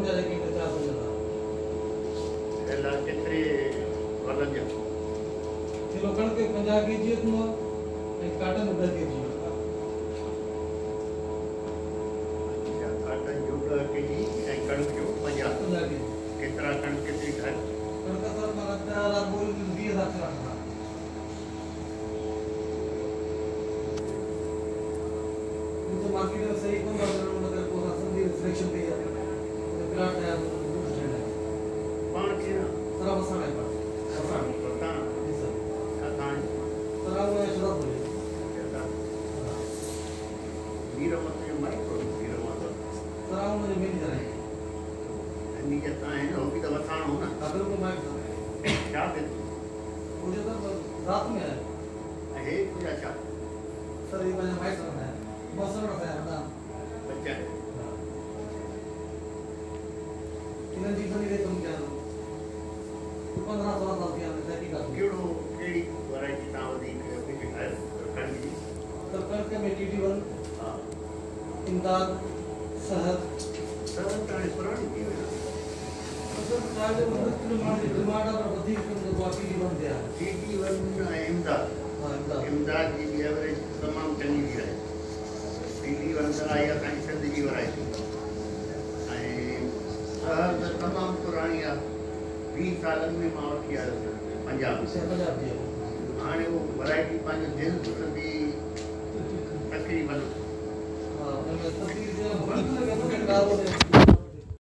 जा जेके कचा हुजनि एला केतिरे वलनि जा किलो कणिक 50 kg हूंदो आहे ऐं काटन 10 kg काटन जो 10 kg ऐं कणिक जो 50 kg केतिरा कणिक केतिरी ठाहे कणिक सर मां 10,000 बोरी 20,000 रखंदा मार्केट में सही कोन मतलब को संधि सिलेक्शन पे जाते हैं प्लाट है पाण खे सर वसण है पाण वसण जी सर असां सर वो शुरू बोले वीर मत जो माइक्रो वीर मत सर वो मुझे मैनेजर है नीचे ता है हो भी तो वसण हो ना अगर को माइक क्या दे मुझे तो रात में है है कुछ अच्छा सर ये मैंने माइक है बस में है ना बच्चा इन्हें जी बनी रे तुम क्या 15-16 साल की आने की बात केड़ो केड़ी वैरायटी ता वदी के है कणिक सर कणिक में TT1 हां इमदाद सहद ताणी पुराणी थी वई सर चाहे मतलब डिमांड पर वधी जो TT1 दिया TT1 इमदाद हां इमदाद जी एवरेज तमाम चंगी थी रहे TT1 आई असांजी सिंध जी वैरायटी सहद तमाम पुराणी आहे 20 सालनि में मां वठी आयुसि पंजाब जी हाणे वो वैरायटी पंहिंजो दिलि घुसंदी तकरीबन हां उनमें तकरीबन